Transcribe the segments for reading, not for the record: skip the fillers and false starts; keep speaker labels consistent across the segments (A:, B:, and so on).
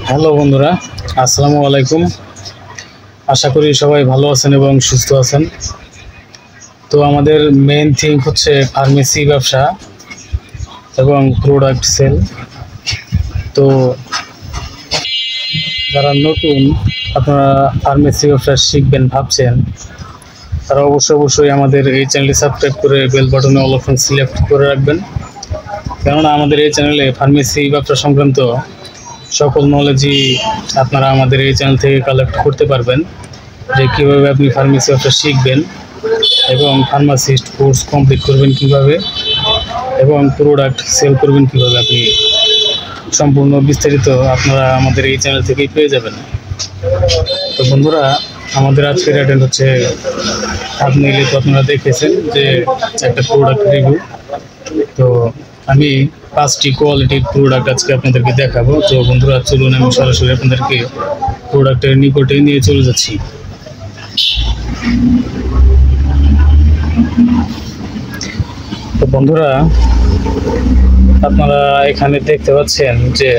A: Hello বন্ধুরা, আসসালামু আলাইকুম। আশা করি সবাই ভালো আছেন এবং সুস্থ আছেন। তো আমাদের মেইন থিম হচ্ছে ফার্মেসি ব্যবসা এবং প্রোডাক্ট সেল। তো যারা নতুন আপনারা ফার্মেসি ব্যবসা শিখবেন ভাবছেন, তারা অবশ্যই আমাদের এই চ্যানেলটি সাবস্ক্রাইব করে বেল বাটনে অল অপশন সিলেক্ট করে রাখবেন। কেননা আমাদের এই চ্যানেলে ফার্মেসি ব্যবসা সংক্রান্ত সকল নলেজই আপনারা আমাদের এই চ্যানেল থেকে কালেক্ট করতে পারবেন, যে কীভাবে আপনি ফার্মেসি ব্যবসা শিখবেন এবং ফার্মাসিস্ট কোর্স কমপ্লিট করবেন কিভাবে এবং প্রোডাক্ট সেল করবেন কিভাবে, আপনি সম্পূর্ণ বিস্তারিত আপনারা আমাদের এই চ্যানেল থেকেই পেয়ে যাবেন। তো বন্ধুরা, আমাদের আজকের অ্যাটেন্ড হচ্ছে আপনিলে তো আপনারা দেখেছেন যে একটা প্রোডাক্ট রিভিউ। তো আমি 5টি কোয়ালিটির প্রোডাক্ট আজকে আপনাদেরকে দেখাবো। তো বন্ধুরা, চলুন আমি সরাসরি আপনাদেরকে প্রোডাক্টের নিকটে নিয়ে চলে যাচ্ছি। তো বন্ধুরা, আপনারা এখানে দেখতে পাচ্ছেন যে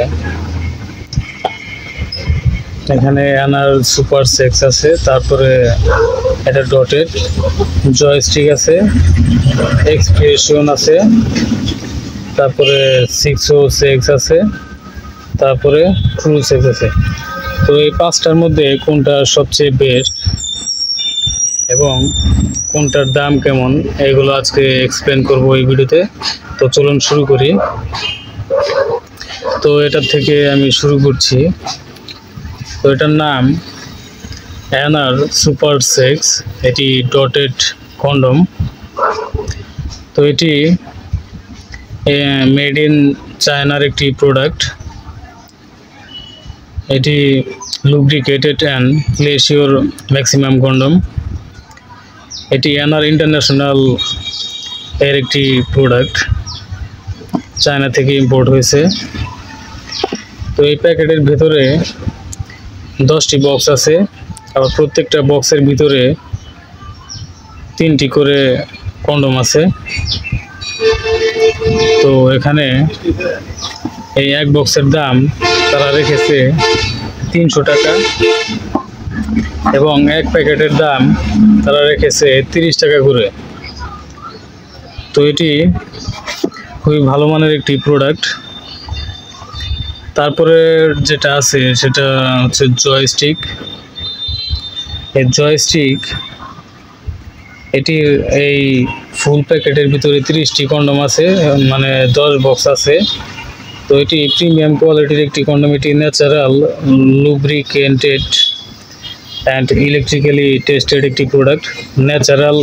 A: এখানে অ্যানার সুপার সেক্স আছে, তারপরে এটা ডটেড জয়স্টিক আছে, এক্সপ্রেশন আছে, তারপরে 606 আছে, তারপরে ট্রু সেক্স আছে। তো এই 5টার মধ্যে কোনটা সবচেয়ে বেস্ট এবং কোনটার দাম কেমন, এগুলো আজকে এক্সপ্লেন করব এই ভিডিওতে। তো চলুন শুরু করি। তো এটার থেকে আমি শুরু করছি। তো এটার নাম অ্যানার সুপার সেক্স, এটি ডটেড কন্ডম। তো এটি মেড ইন চায়নার একটি প্রোডাক্ট। এটি লুব্রিকেটেড অ্যান্ড প্লেসিওর ম্যাক্সিমাম কন্ডম। এটি অ্যানার ইন্টারন্যাশনাল এর একটি প্রোডাক্ট, চায়না থেকে ইম্পোর্ট হয়েছে। তো এই প্যাকেটের ভেতরে 10টি বক্স আছে, আবার প্রত্যেকটা বক্সের ভিতরে 3টি করে কন্ডম আছে। তো এখানে এই এক বক্সের দাম তারা রেখেছে 300 টাকা এবং এক প্যাকেটের দাম তারা রেখেছে 30 টাকা করে। তো এটি খুবই ভালো মানের একটি প্রোডাক্ট। তারপরে যেটা আছে সেটা হচ্ছে জয়স্টিক। এই জয়স্টিক এটির এই ফুল প্যাকেটের ভিতরে 30টি কন্ডম আছে, মানে 10 বক্স আছে। তো এটি প্রিমিয়াম কোয়ালিটির একটি কন্ডম। এটি natural lubricated and electrically tested একটি product. Natural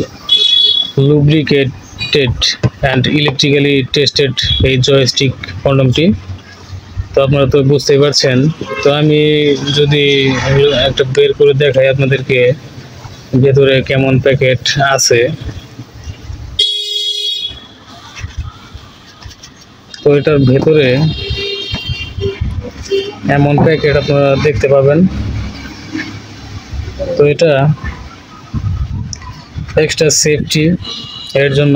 A: lubricated and electrically tested এই জয়স্টিক কন্ডমটি। তো আপনারা তো বুঝতেই পারছেন। তো আমি যদি একটা বের করে দেখাই আপনাদেরকে ভেতরে কেমন প্যাকেট আছে। তো এটার ভেতরে এমন প্যাকেট আপনারা দেখতে পাবেন। তো এটা এক্সট্রা সেফটি এর জন্য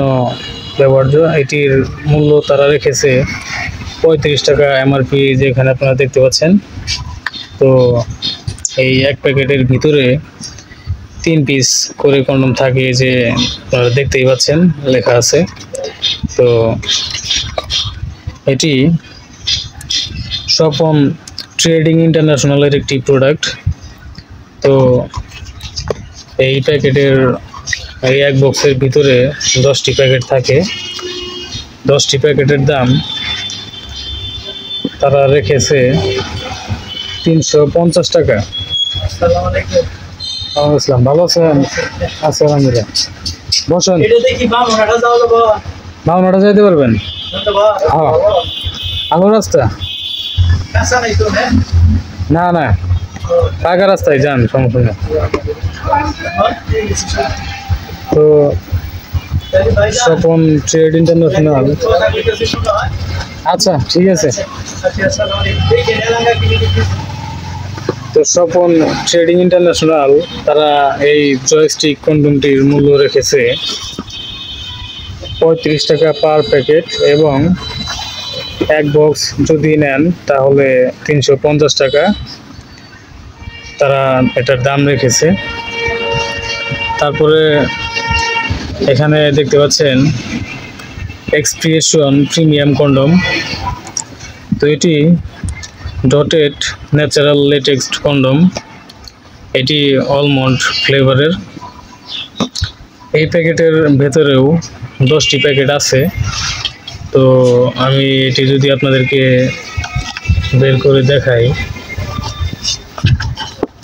A: ব্যবহার্য। এটির মূল্য তারা রেখেছে 35 টাকা এমআরপি, যেখানে আপনারা দেখতে পাচ্ছেন। তো এই এক প্যাকেটের ভিতরে 3 পিস করে কন্ডম থাকে, যে আপনারা দেখতেই পাচ্ছেন লেখা আছে। তো এটি স্বপন ট্রেডিং ইন্টারন্যাশনালের একটি প্রোডাক্ট। তো এই প্যাকেটের এই এক বক্সের ভিতরে 10টি প্যাকেট থাকে। 10টি প্যাকেটের দাম তারা রেখেছে 350 টাকা। আসসালাম, ভালো আছেন? আচ্ছা, আলহামদুলিল্লাহ। বসেন, বামনাটা যাইতে পারবেন? হ্যাঁ, আলো রাস্তা না না, পাকা রাস্তায় যান, সমস্যা নেই। তো স্বপন ট্রেড ইন্টারন্যাশনাল, আচ্ছা ঠিক আছে। তো স্বপন ট্রেডিং ইন্টারন্যাশনাল তারা এই জয়স্টিক কন্ডমটির মূল্য রেখেছে 35 টাকা পার প্যাকেট এবং এক বক্স যদি নেন তাহলে 350 টাকা তারা এটার দাম রেখেছে। তারপরে এখানে দেখতে পাচ্ছেন এক্সপ্রেশন প্রিমিয়াম কন্ডম। তো এটি ডটেড ন্যাচারাল লেটেক্স কন্ডম, এটি অলমন্ড ফ্লেভারের। এই প্যাকেটের ভেতরেও 10টি প্যাকেট আছে। তো আমি এটি যদি আপনাদেরকে বের করে দেখাই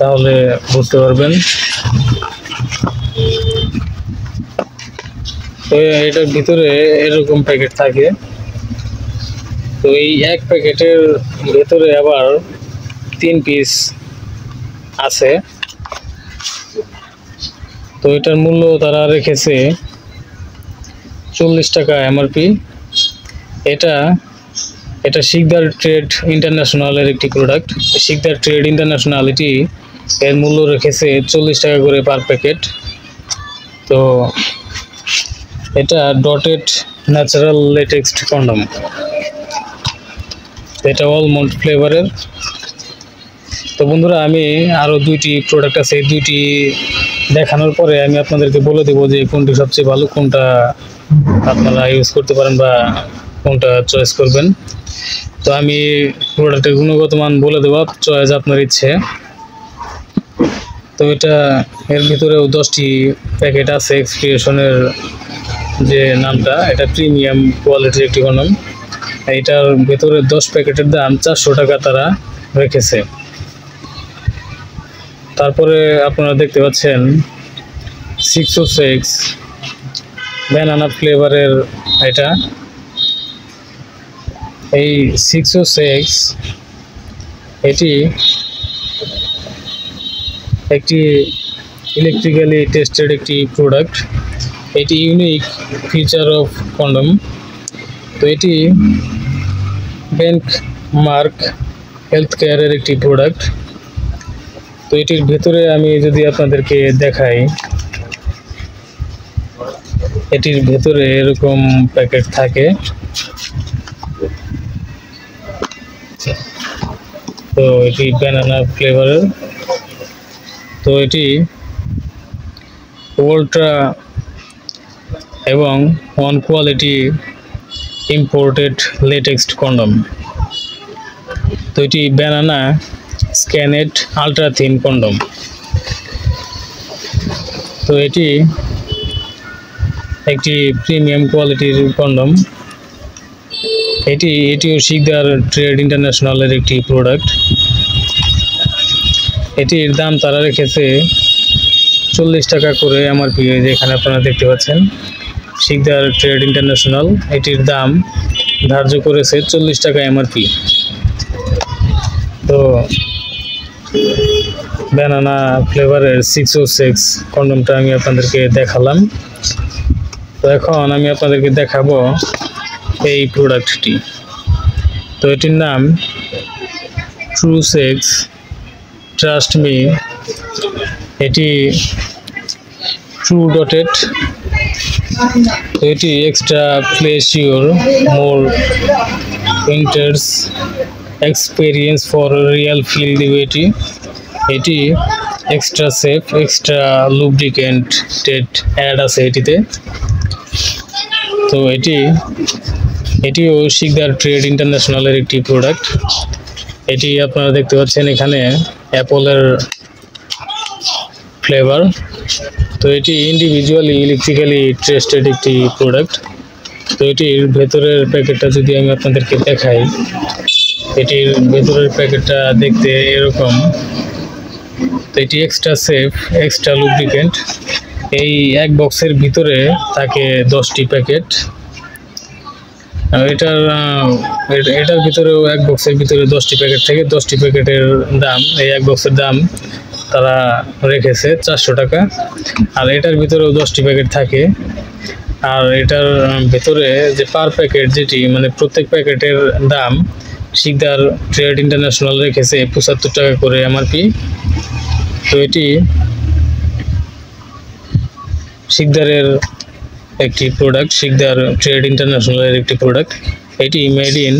A: তাহলে বুঝতে পারবেন। তো এটার ভিতরে এরকম প্যাকেট থাকে। তো এই এক প্যাকেটের ভেতরে আবার 3 পিস আছে। তো এটার মূল্য তারা রেখেছে 40 টাকা এমআরপি। এটা শিকদার ট্রেড ইন্টারন্যাশনালের একটি প্রোডাক্ট। শিকদার ট্রেড ইন্টারন্যাশনাল এটি এর মূল্য রেখেছে 40 টাকা করে পার প্যাকেট। তো এটা ডটেড ন্যাচারাল লেটেক্স কন্ডম, এটা অলমন্ড ফ্লেভারের। তো বন্ধুরা, আমি আরও 2টি প্রোডাক্ট আছে, এই 2টি দেখানোর পরে আমি আপনাদেরকে বলে দেবো যে কোনটি সবচেয়ে ভালো, কোনটা আপনারা ইউজ করতে পারেন বা কোনটা চয়েস করবেন। তো আমি প্রোডাক্টের গুণগত মান বলে দেবো, চয়েস আপনার ইচ্ছে। তো এর ভিতরেও 10টি প্যাকেট আছে। এক্সপ্রেশনের যে নামটা, এটা প্রিমিয়াম কোয়ালিটির একটি কন্ডম। এটার ভিতরে 10 প্যাকেটের দাম 400 টাকা তারা রেখেছে। তারপরে আপনারা দেখতে পাচ্ছেন 606 ব্যানানা ফ্লেভারের। এই 606 এটি একটি ইলেকট্রিক্যালি টেস্টেড একটি প্রোডাক্ট। এটি ইউনিক ফিচার অফ কন্ডম। তো এটি বেঞ্চমার্ক হেলথ কেয়ারের একটি প্রোডাক্ট। তো এটির ভেতরে আমি যদি আপনাদেরকে দেখাই, এটির ভেতরে এরকম প্যাকেট থাকে। তো এটি ব্যানানা ফ্লেভারের। তো এটি আল্ট্রা এবং one quality imported LaTeX condom. তো এটি ব্যানানা স্ক্যানেড আলট্রা থিন কন্ডম। তো এটি একটি প্রিমিয়াম কোয়ালিটির কন্ডম। এটিও শিকদার ট্রেড ইন্টারন্যাশনালের একটি প্রোডাক্ট। এটির দাম তারা রেখেছে 40 টাকা করে এমআরপি। যেখানে আপনারা দেখতে পাচ্ছেন শিকদার ট্রেড ইন্টারন্যাশনাল এটির দাম ধার্য করেছে 40 টাকা এমআরপি। তো ব্যানানা ফ্লেভারের 606 কন্ডমটা আমি আপনাদেরকে দেখালাম। তো এখন আমি আপনাদেরকে দেখাবো এই প্রোডাক্টটি। তো এটির নাম ট্রু সেক্স ট্রাস্ট মি। এটি ট্রু ডটেড। তো এটি extra pleasure more intense experience for real feel. এটি extra safe, extra lubricated add আছে এটিতে। তো এটিও শিকদার ট্রেড ইন্টারন্যাশনালের একটি প্রোডাক্ট। এটি আপনারা দেখতে পাচ্ছেন এখানে অ্যাপলের ফ্লেভার। তো এটি ইন্ডিভিজুয়ালি ইলেকট্রিক্যালি টেস্টেড একটি প্রোডাক্ট। তো এটির ভেতরের প্যাকেটটা যদি আমি আপনাদেরকে দেখাই, এটির ভেতরের প্যাকেটটা দেখতে এরকম। তো এটি এক্সট্রা সেফ, এক্সট্রা লুব্রিকেন্ট। এই এক বক্সের ভিতরে থাকে 10টি প্যাকেট। এটার ভিতরেও এক বক্সের ভিতরে 10টি প্যাকেট থেকে 10টি প্যাকেটের দাম, এই এক বক্সের দাম তারা রেখেছে 400 টাকা। আর এটার ভিতরেও 10টি প্যাকেট থাকে। আর এটার ভেতরে যে পার প্যাকেট যেটি মানে প্রত্যেক প্যাকেটের দাম শিকদার ট্রেড ইন্টারন্যাশনাল রেখেছে 75 টাকা করে এমআরপি। তো এটি শিকদারের একটি প্রোডাক্ট, শিকদার ট্রেড ইন্টারন্যাশনালের একটি প্রোডাক্ট। এটি মেড ইন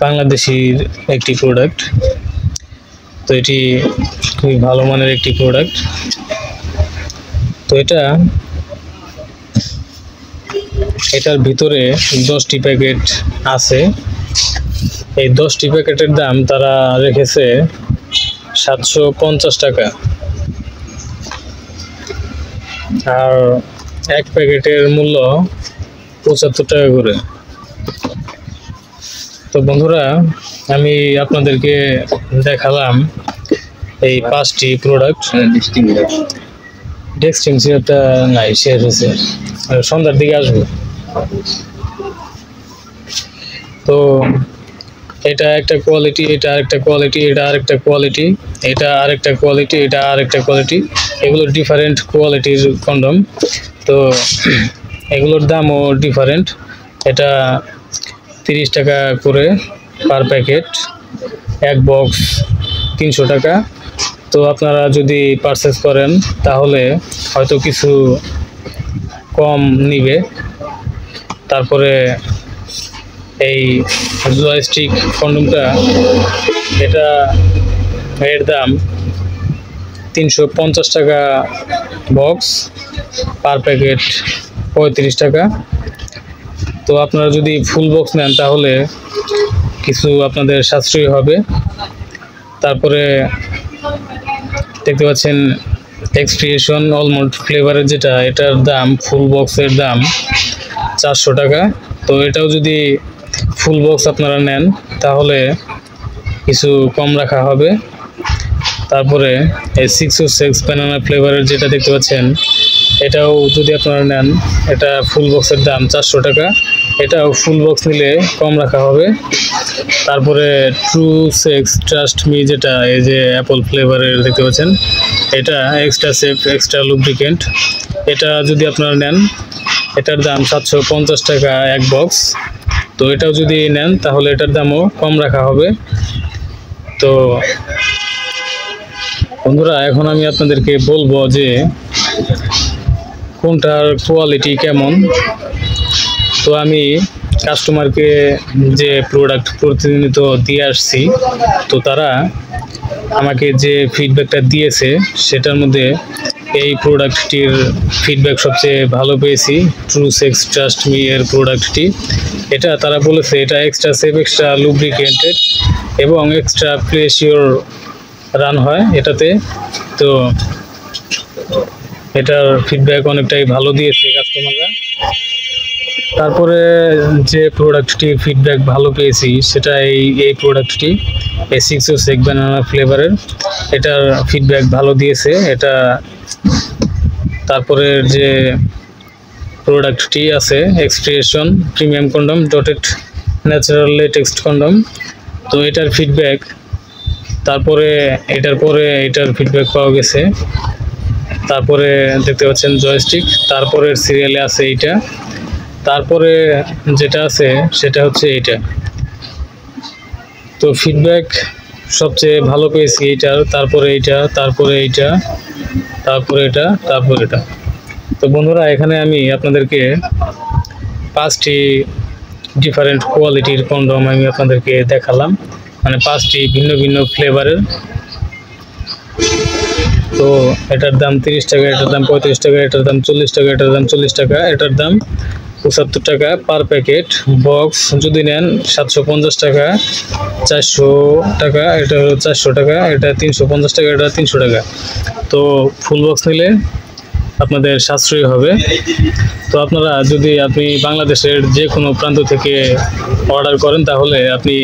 A: বাংলাদেশের একটি প্রোডাক্ট। তো এটি খুবই ভালো মানের একটি প্রোডাক্ট। তো এটার ভিতরে 10টি প্যাকেট আছে। এই 10টি প্যাকেটের দাম তারা রেখেছে 750 টাকা, আর এক প্যাকেটের মূল্য 75 টাকা করে। তো বন্ধুরা, আমি আপনাদেরকে দেখালাম এই 5টি প্রোডাক্ট। ডেক্সট্রিম সিরাপটা নাই, শেষ হয়েছে, সন্ধ্যার দিকে আসবে। তো এটা একটা কোয়ালিটি, এটা আরেকটা কোয়ালিটি, এটা আরেকটা কোয়ালিটি, এটা আরেকটা কোয়ালিটি, এটা আরেকটা কোয়ালিটি। এগুলো ডিফারেন্ট কোয়ালিটির কন্ডম। তো এগুলোর দামও ডিফারেন্ট। এটা 30 টাকা করে পার প্যাকেট, এক বক্স 300 টাকা। তো আপনারা যদি পারচেস করেন তাহলে হয়তো কিছু কম নিবে। তারপরে এই জয়স্টিক কন্ডমটা, এর দাম 350 টাকা বক্স, পার প্যাকেট 35 টাকা। তো আপনারা যদি ফুল বক্স নেন তাহলে কিছু আপনাদের সাশ্রয়ী হবে। তারপরে দেখতে পাচ্ছেন এক্সপ্রিয়েশন অলমন্ড ফ্লেভারের যেটা, এটার দাম ফুল বক্সের দাম 400 টাকা। তো এটাও যদি ফুল বক্স আপনারা নেন তাহলে কিছু কম রাখা হবে। তারপরে এই 606 ব্যানানা ফ্লেভারের যেটা দেখতে পাচ্ছেন, এটাও যদি আপনারা নেন, এটা ফুল বক্সের দাম 400 টাকা। এটাও ফুল বক্স নিলে কম রাখা হবে। তারপরে ট্রু সেক্স ট্রাস্ট মি, যেটা এই যে অ্যাপল ফ্লেভারের দেখতে পাচ্ছেন, এটা এক্সট্রা সেফ এক্সট্রা লুব্রিকেন্ট। এটা যদি আপনারা নেন, এটার দাম 750 টাকা এক বক্স। তো এটাও যদি নেন তাহলে এটার দামও কম রাখা হবে। তো বন্ধুরা, এখন আমি আপনাদেরকে বলবো যে কোনটার কোয়ালিটি কেমন। তো আমি কাস্টমারকে যে প্রোডাক্ট প্রতিনিয়ত দিয়ে আসছি, তো তারা আমাকে যে ফিডব্যাকটা দিয়েছে সেটার মধ্যে এই প্রোডাক্টটির ফিডব্যাক সবচেয়ে ভালো পেয়েছি, ট্রু সেক্স ট্রাস্ট মি এর প্রোডাক্টটি। এটা তারা বলেছে এটা এক্সট্রা সেফ এক্সট্রা লুব্রিকেটেড এবং এক্সট্রা প্রেশিওর রান হয় এটাতে। তো এটার ফিডব্যাক অনেকটাই ভালো দিয়েছে কাস্টমাররা। তারপরে যে প্রোডাক্টটির ফিডব্যাক ভালো পেয়েছি সেটা এই প্রোডাক্টটি, এই 606 ব্যানানা ফ্লেভারের, এটার ফিডব্যাক ভালো দিয়েছে এটা। তারপরে যে প্রোডাক্টটি আছে expression premium condom dotted natural latex condom, তো এটার ফিডব্যাক, তারপরে এটার ফিডব্যাক পাওয়া গেছে। তারপরে দেখতে পাচ্ছেন জয়স্টিক, তারপরের সিরিয়ালে আছে এইটা, তারপরে যেটা আছে সেটা হচ্ছে এইটা। তো ফিডব্যাক সবচেয়ে ভালো পেয়েছি এইটার, তারপরে এইটা, তারপরে এইটা, তারপরে এটা, তারপরে এটা। তো বন্ধুরা, এখানে আমি আপনাদেরকে 5টি ডিফারেন্ট কোয়ালিটির কন্ডম আমি আপনাদেরকে দেখালাম, মানে 5টি ভিন্ন ভিন্ন ফ্লেভারের। তো এটার দাম 30 টাকা, এটার দাম 35 টাকা, এটার দাম 40 টাকা, এটার দাম 40 টাকা, এটার দাম 75 টাকা পার প্যাকেট। বক্স যদি নেন 750 টাকা, 400 টাকা, এটা হলো 400 টাকা, এটা 350 টাকা, এটা 300 টাকা। তো ফুল বক্স নিলে আপনাদের সাশ্রয়ী হবে। তো আপনারা যদি আপনি বাংলাদেশের যে কোনো প্রান্ত থেকে অর্ডার করেন তাহলে আপনি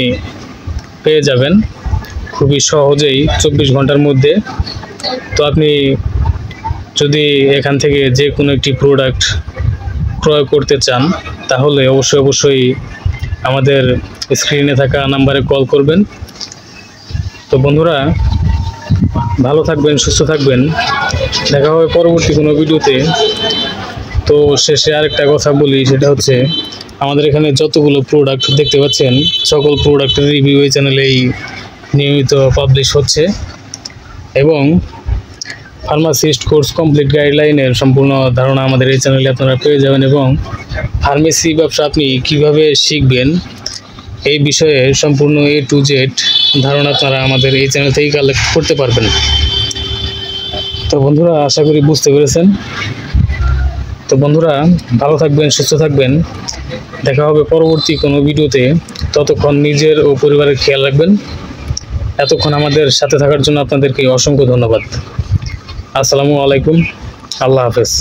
A: পেয়ে যাবেন খুবই সহজেই 24 ঘন্টার মধ্যে। তো আপনি যদি এখান থেকে যে কোনো একটি প্রোডাক্ট ক্রয় করতে চান তাহলে অবশ্যই আমাদের স্ক্রিনে থাকা নাম্বারে কল করবেন। তো বন্ধুরা, ভালো থাকবেন, সুস্থ থাকবেন, দেখা হবে পরবর্তী কোনো ভিডিওতে। তো শেষে আরেকটা কথা বলি, সেটা হচ্ছে আমাদের এখানে যতগুলো প্রোডাক্ট দেখতে পাচ্ছেন সকল প্রোডাক্টের রিভিউ এই চ্যানেলেই নিয়মিত পাবলিশ হচ্ছে, এবং ফার্মাসিস্ট কোর্স কমপ্লিট গাইডলাইনের সম্পূর্ণ ধারণা আমাদের এই চ্যানেলে আপনারা পেয়ে যাবেন এবং ফার্মেসি ব্যবসা আপনি কিভাবে শিখবেন এই বিষয়ে সম্পূর্ণ A to Z ধারণা আপনারা আমাদের এই চ্যানেল থেকেই কালেক্ট করতে পারবেন। তো বন্ধুরা, আশা করি বুঝতে পেরেছেন। তো বন্ধুরা, ভালো থাকবেন, সুস্থ থাকবেন। দেখা হবে পরবর্তী কোনো ভিডিওতে। ততক্ষণ নিজের ও পরিবারের খেয়াল রাখবেন। এতক্ষণ আমাদের সাথে থাকার জন্য আপনাদেরকে অসংখ্য ধন্যবাদ। আসসালামু আলাইকুম, আল্লাহ হাফেজ।